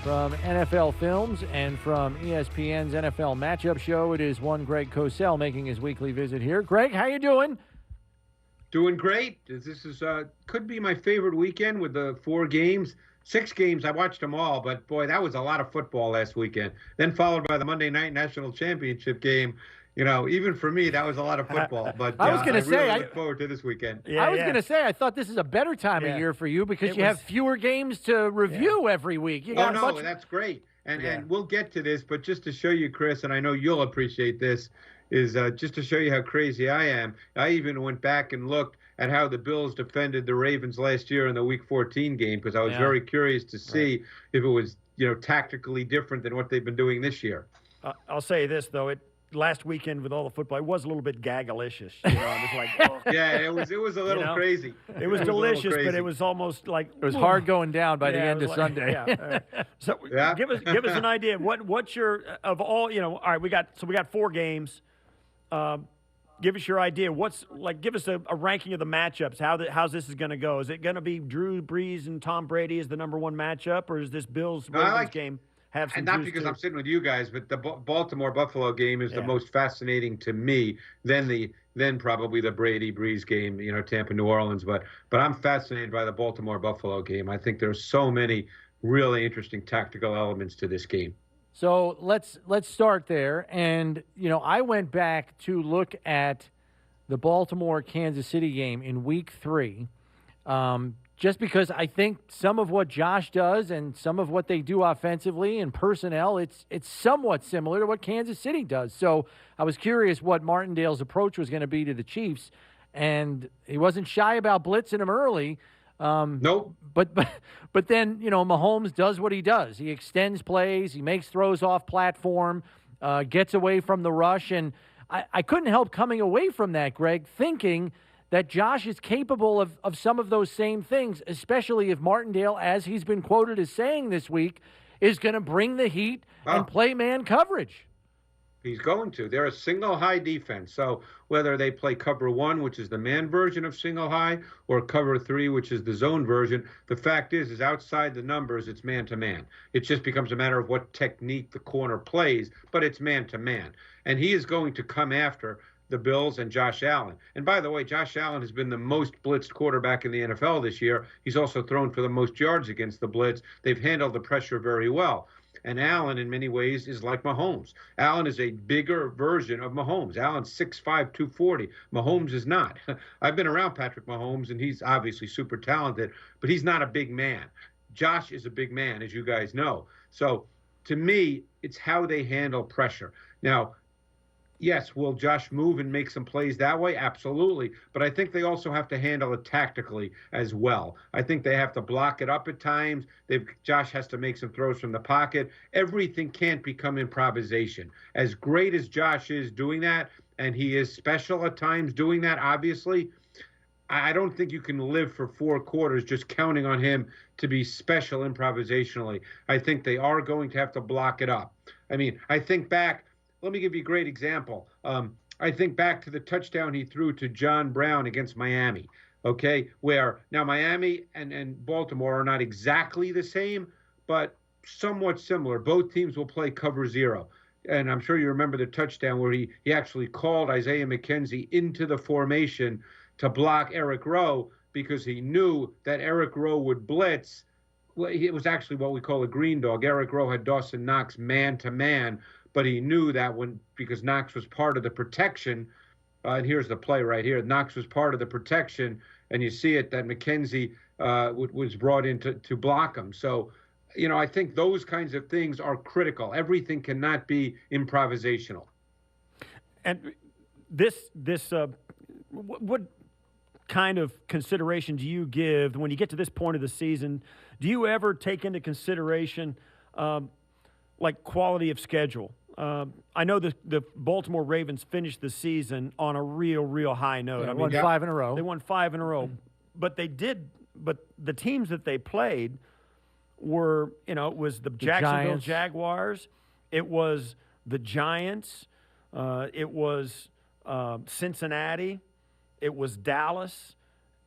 From NFL Films and from ESPN's NFL Matchup show, it is one Greg Cosell making his weekly visit here. Greg, how you doing? Doing great. This is could be my favorite weekend with the 6 games. I watched them all, but boy, that was a lot of football last weekend. Then followed by the Monday Night National Championship game. You know, even for me, that was a lot of football. But I was going to say, really look forward to this weekend. I was going to say, I thought this is a better time of year for you because you have fewer games to review every week. That's great. And we'll get to this, but just to show you, Chris, and I know you'll appreciate this, is just to show you how crazy I am. I even went back and looked at how the Bills defended the Ravens last year in the Week 14 game because I was very curious to see if it was, tactically different than what they've been doing this year. I'll say this, though. Last weekend with all the football, it was a little bit gaggalicious. It was like, yeah, it was a little crazy. It was delicious, but it was almost like it was hard going down by the end of Sunday. So give us an idea. What's your of all? All right, we got 4 games. Give us your idea. Give us a ranking of the matchups. How's this is going to go? Is it going to be Drew Brees and Tom Brady as the number 1 matchup, or is this Bills-Ravens game? And not because I'm sitting with you guys, but the Baltimore-Buffalo game is the most fascinating to me than probably the Brady-Breeze game, Tampa-New Orleans. But I'm fascinated by the Baltimore-Buffalo game. I think there's so many really interesting tactical elements to this game. So let's start there. And, I went back to look at the Baltimore-Kansas City game in Week 3. Just because I think some of what Josh does and some of what they do offensively and personnel, it's somewhat similar to what Kansas City does. So I was curious what Martindale's approach was going to be to the Chiefs, and he wasn't shy about blitzing them early. Nope. But then, Mahomes does what he does. He extends plays, he makes throws off platform, gets away from the rush, and I couldn't help coming away from that, Greg, thinking that Josh is capable of some of those same things, especially if Martindale, as he's been quoted as saying this week, is going to bring the heat and play man coverage. He's going to. They're a single high defense. So whether they play cover 1, which is the man version of single high, or cover 3, which is the zone version, the fact is outside the numbers, it's man to man. It just becomes a matter of what technique the corner plays, but it's man to man. And he is going to come after the Bills and Josh Allen. And by the way, Josh Allen has been the most blitzed quarterback in the NFL this year. He's also thrown for the most yards against the blitz. They've handled the pressure very well. And Allen, in many ways, is like Mahomes. Allen is a bigger version of Mahomes. Allen's 6'5", 240. Mahomes is not. I've been around Patrick Mahomes, and he's obviously super talented, but he's not a big man. Josh is a big man, as you guys know. So, to me, it's how they handle pressure. Now, yes, will Josh move and make some plays that way? Absolutely. But I think they also have to handle it tactically as well. I think they have to block it up at times. Josh has to make some throws from the pocket. Everything can't become improvisation. As great as Josh is doing that, and he is special at times doing that, obviously, I don't think you can live for 4 quarters just counting on him to be special improvisationally. I think they are going to have to block it up. I mean, I think back. Let me give you a great example. I think back to the touchdown he threw to John Brown against Miami, okay, where now Miami and Baltimore are not exactly the same, but somewhat similar. Both teams will play cover 0. And I'm sure you remember the touchdown where he actually called Isaiah McKenzie into the formation to block Eric Rowe because he knew that Eric Rowe would blitz. Well, it was actually what we call a green dog. Eric Rowe had Dawson Knox man-to-man, but he knew that because Knox was part of the protection, and here's the play right here. Knox was part of the protection, and you see it that McKenzie was brought in to block him. So, I think those kinds of things are critical. Everything cannot be improvisational. And what kind of consideration do you give when you get to this point of the season? Do you ever take into consideration quality of schedule? I know the Baltimore Ravens finished the season on a real high note. They won 5 in a row. They won 5 in a row. But the teams that they played were, it was the Jacksonville Giants. Jaguars. It was the Giants. It was Cincinnati. It was Dallas.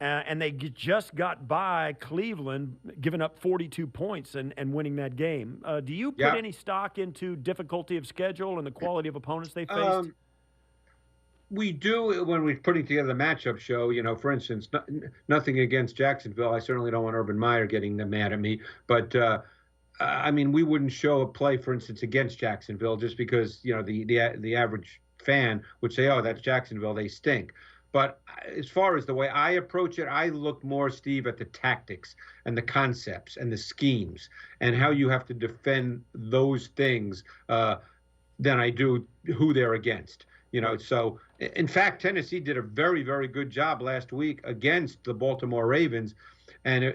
and they just got by Cleveland, giving up 42 points and winning that game. Do you put any stock into difficulty of schedule and the quality of opponents they faced? We do when we're putting together the matchup show. You know, for instance, nothing against Jacksonville. I certainly don't want Urban Meyer getting mad at me. But, I mean, we wouldn't show a play, for instance, against Jacksonville just because, you know, the average fan would say, oh, that's Jacksonville, they stink. But as far as the way I approach it, I look more, Steve, at the tactics and the concepts and the schemes and how you have to defend those things than I do who they're against. You know, so in fact, Tennessee did a very, very good job last week against the Baltimore Ravens, and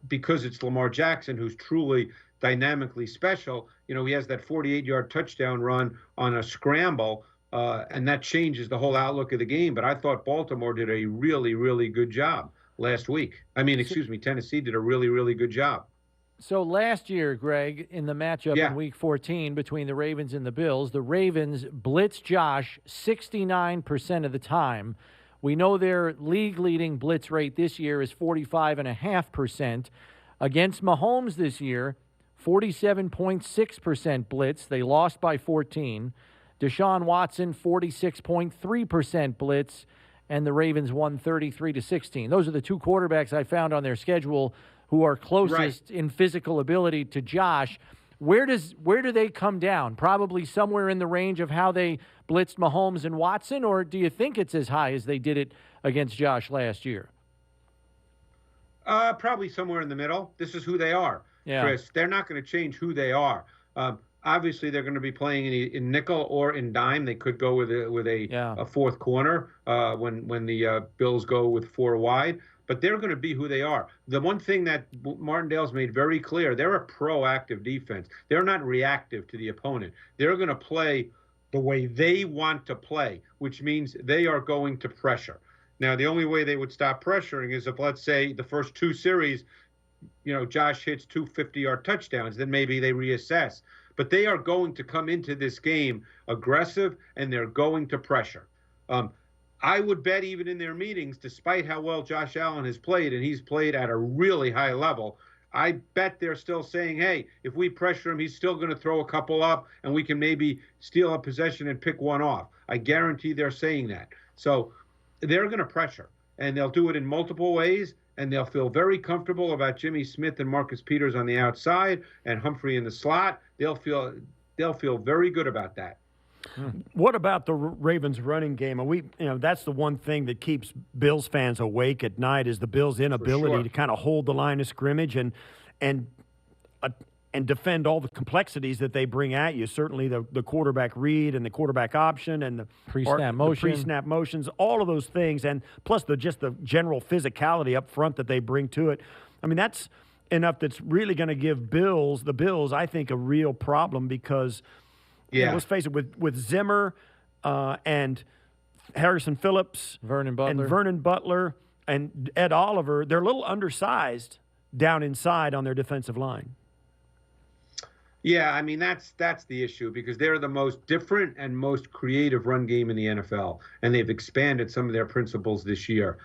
because it's Lamar Jackson, who's truly dynamically special. You know, he has that 48-yard touchdown run on a scramble, and that changes the whole outlook of the game. But I thought Baltimore did a really, really good job last week. I mean, excuse me, Tennessee did a really, really good job. So last year, Greg, in the matchup in Week 14 between the Ravens and the Bills, the Ravens blitzed Josh 69% of the time. We know their league-leading blitz rate this year is 45.5%. Against Mahomes this year, 47.6% blitz. They lost by 14. Deshaun Watson, 46.3% blitz, and the Ravens won 33-16. Those are the two quarterbacks I found on their schedule who are closest in physical ability to Josh. Where do they come down? Probably somewhere in the range of how they blitzed Mahomes and Watson, or do you think it's as high as they did it against Josh last year? Probably somewhere in the middle. This is who they are, Chris. They're not going to change who they are. Obviously, they're going to be playing in nickel or in dime. They could go with a fourth corner when the Bills go with four wide. But they're going to be who they are. The one thing that Martindale's made very clear, they're a proactive defense. They're not reactive to the opponent. They're going to play the way they want to play, which means they are going to pressure. Now, the only way they would stop pressuring is if, let's say, the first two series, you know, Josh hits 2 50-yard touchdowns, then maybe they reassess. But they are going to come into this game aggressive, and they're going to pressure. I would bet even in their meetings, despite how well Josh Allen has played, and he's played at a really high level, I bet they're still saying, hey, if we pressure him, he's still going to throw a couple up, and we can maybe steal a possession and pick one off. I guarantee they're saying that. So they're going to pressure, and they'll do it in multiple ways, and they'll feel very comfortable about Jimmy Smith and Marcus Peters on the outside and Humphrey in the slot. They'll feel very good about that. What about the Ravens running game? That's the one thing that keeps Bills fans awake at night is the Bills' inability to kind of hold the line of scrimmage and defend all the complexities that they bring at you. Certainly the quarterback read and the quarterback option and the pre-snap motions, all of those things, and plus just the general physicality up front that they bring to it. I mean, that's enough that's really going to give the Bills, I think, a real problem because – let's face it, with Zimmer and Harrison Phillips, Vernon Butler, and Ed Oliver, they're a little undersized down inside on their defensive line. Yeah, I mean, that's the issue because they're the most different and most creative run game in the NFL, and they've expanded some of their principles this year.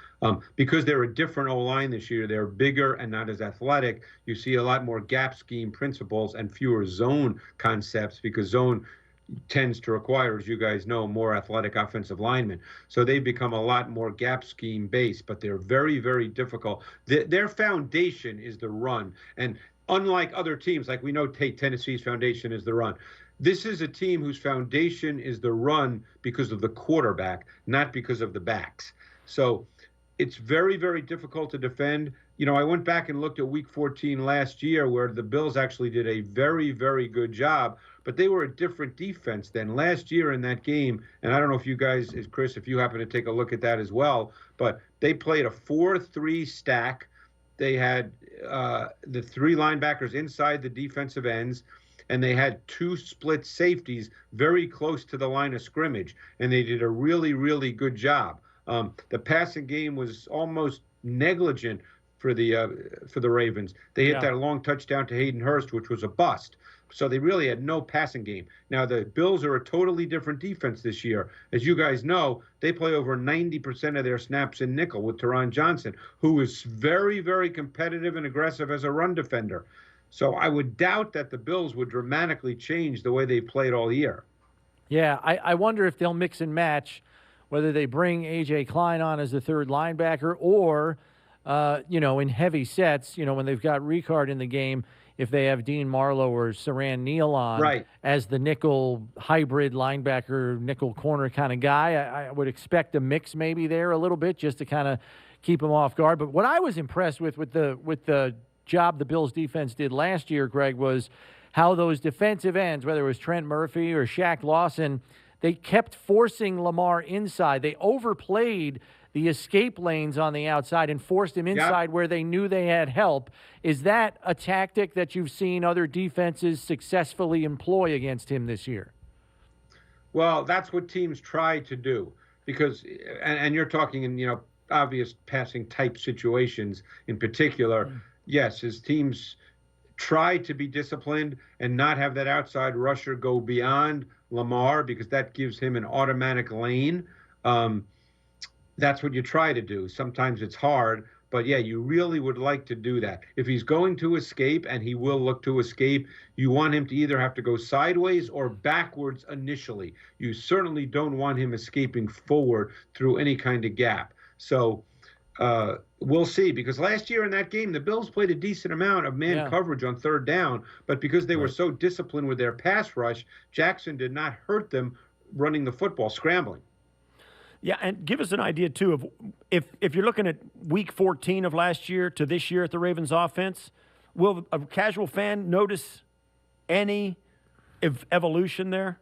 Because they're a different O-line this year, they're bigger and not as athletic. You see a lot more gap scheme principles and fewer zone concepts because zone tends to require, as you guys know, more athletic offensive linemen. So they've become a lot more gap scheme based, but they're very, very difficult. Their foundation is the run. And unlike other teams, like we know Tennessee's foundation is the run. This is a team whose foundation is the run because of the quarterback, not because of the backs. So it's very, very difficult to defend. You know, I went back and looked at Week 14 last year where the Bills actually did a very, very good job, but they were a different defense then. Last year in that game, and I don't know if you guys, Chris, if you happen to take a look at that as well, but they played a 4-3 stack. They had the three linebackers inside the defensive ends, and they had two split safeties very close to the line of scrimmage, and they did a really, really good job. The passing game was almost negligent for the Ravens. They hit that long touchdown to Hayden Hurst, which was a bust. So they really had no passing game. Now, the Bills are a totally different defense this year. As you guys know, they play over 90% of their snaps in nickel with Teron Johnson, who is very, very competitive and aggressive as a run defender. So I would doubt that the Bills would dramatically change the way they played all year. Yeah, I wonder if they'll mix and match, whether they bring A.J. Klein on as the third linebacker or, in heavy sets, when they've got Ricard in the game, if they have Dean Marlowe or Saran Neal on as the nickel hybrid linebacker, nickel corner kind of guy. I would expect a mix maybe there a little bit just to kind of keep them off guard. But what I was impressed with the job the Bills defense did last year, Greg, was how those defensive ends, whether it was Trent Murphy or Shaq Lawson, they kept forcing Lamar inside. They overplayed the escape lanes on the outside and forced him inside where they knew they had help. Is that a tactic that you've seen other defenses successfully employ against him this year? Well, that's what teams try to do because, and you're talking in, obvious passing type situations in particular. Yes, his teams try to be disciplined and not have that outside rusher go beyond Lamar because that gives him an automatic lane. That's what you try to do. Sometimes it's hard, but yeah, you really would like to do that. If he's going to escape, and he will look to escape, you want him to either have to go sideways or backwards initially. You certainly don't want him escaping forward through any kind of gap. So we'll see, because last year in that game, the Bills played a decent amount of man coverage on third down, but because they were so disciplined with their pass rush, Jackson did not hurt them running the football, scrambling. Yeah, and give us an idea, too, of if you're looking at Week 14 of last year to this year at the Ravens offense, will a casual fan notice any evolution there?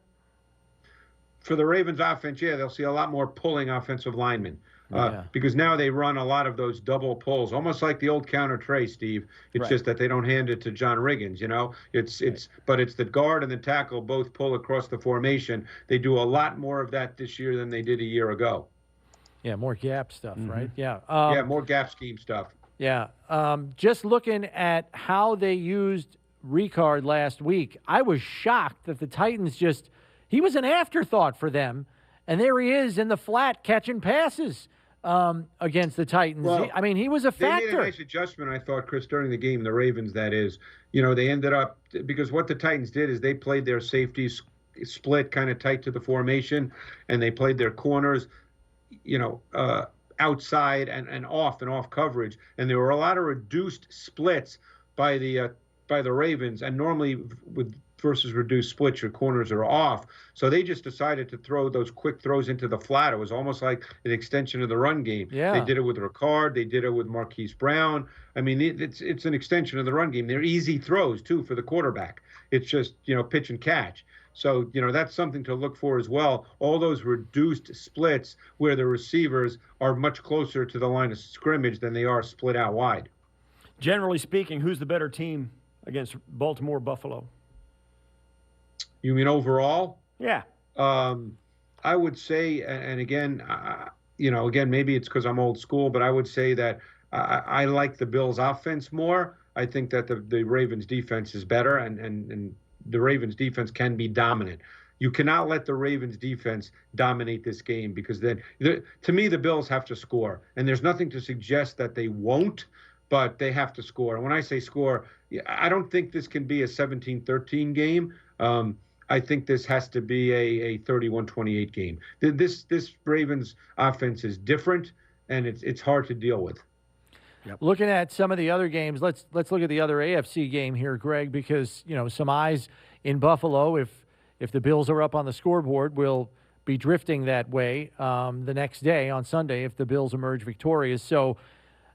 For the Ravens offense, they'll see a lot more pulling offensive linemen because now they run a lot of those double pulls, almost like the old counter tray, Steve. It's just that they don't hand it to John Riggins, but it's the guard and the tackle both pull across the formation. They do a lot more of that this year than they did a year ago. Yeah, more gap stuff, right? Yeah. More gap scheme stuff. Yeah. Just looking at how they used Ricard last week, I was shocked that the Titans he was an afterthought for them, and there he is in the flat catching passes against the Titans. Well, he was a factor. They made a nice adjustment, I thought, Chris, during the game, the Ravens, that is. They ended up, because what the Titans did is they played their safeties split kind of tight to the formation, and they played their corners, outside and off coverage. And there were a lot of reduced splits by the Ravens, and normally versus reduced splits, your corners are off. So they just decided to throw those quick throws into the flat. It was almost like an extension of the run game. Yeah. They did it with Ricard. They did it with Marquise Brown. It's an extension of the run game. They're easy throws, too, for the quarterback. It's just, pitch and catch. So, that's something to look for as well. All those reduced splits where the receivers are much closer to the line of scrimmage than they are split out wide. Generally speaking, who's the better team against Baltimore, Buffalo? You mean overall? Yeah. I would say, and again, maybe it's because I'm old school, but I would say that I like the Bills' offense more. I think that the Ravens' defense is better, and the Ravens' defense can be dominant. You cannot let the Ravens' defense dominate this game because then, to me, the Bills have to score. And there's nothing to suggest that they won't, but they have to score. And when I say score, I don't think this can be a 17-13 game. I think this has to be a 31-28 game. This Ravens offense is different, and it's hard to deal with. Yep. Looking at some of the other games, let's look at the other AFC game here, Greg, because some eyes in Buffalo. If the Bills are up on the scoreboard, will be drifting that way the next day on Sunday if the Bills emerge victorious. So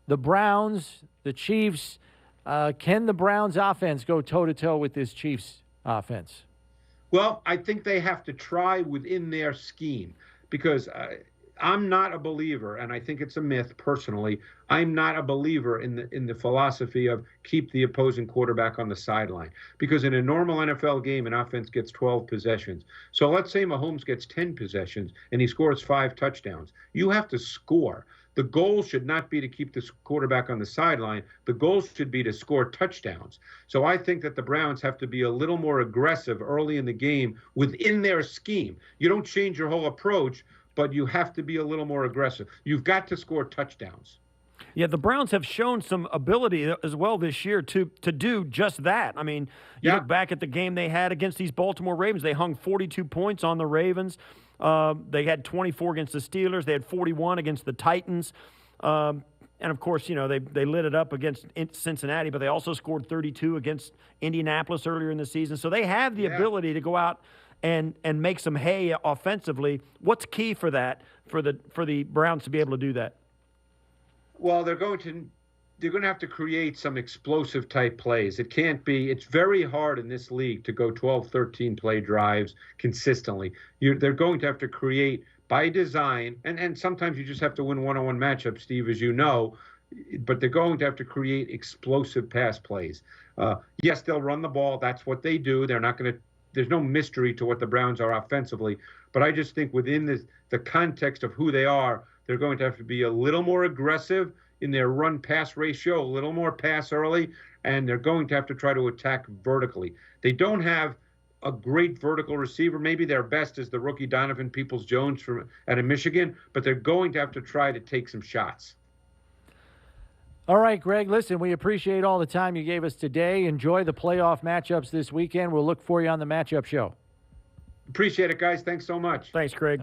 the Browns, the Chiefs, can the Browns offense go toe-to-toe with this Chiefs offense? Well, I think they have to try within their scheme because I'm not a believer, and I think it's a myth personally. I'm not a believer in the philosophy of keep the opposing quarterback on the sideline because in a normal NFL game, an offense gets 12 possessions. So let's say Mahomes gets 10 possessions and he scores 5 touchdowns. You have to score. the goal should not be to keep this quarterback on the sideline. The goal should be to score touchdowns. So I think that the Browns have to be a little more aggressive early in the game within their scheme. You don't change your whole approach, but you have to be a little more aggressive. You've got to score touchdowns. Yeah, the Browns have shown some ability as well this year to do just that. I mean, you look back at the game they had against these Baltimore Ravens. They hung 42 points on the Ravens. They had 24 against the Steelers. They had 41 against the Titans. And, of course, they lit it up against Cincinnati, but they also scored 32 against Indianapolis earlier in the season. So they have the ability to go out and make some hay offensively. What's key for that, for the Browns to be able to do that? Well, they're going to have to create some explosive type plays. It's very hard in this league to go 12, 13 play drives consistently. They're going to have to create by design, and sometimes you just have to win one-on-one matchups, Steve, as you know, but they're going to have to create explosive pass plays. Yes, they'll run the ball. That's what they do. There's no mystery to what the Browns are offensively, but I just think within the context of who they are, they're going to have to be a little more aggressive in their run-pass ratio, a little more pass early, and they're going to have to try to attack vertically. They don't have a great vertical receiver. Maybe their best is the rookie Donovan Peoples-Jones out of Michigan, but they're going to have to try to take some shots. All right, Greg, listen, we appreciate all the time you gave us today. Enjoy the playoff matchups this weekend. We'll look for you on the matchup show. Appreciate it, guys. Thanks so much. Thanks, Craig.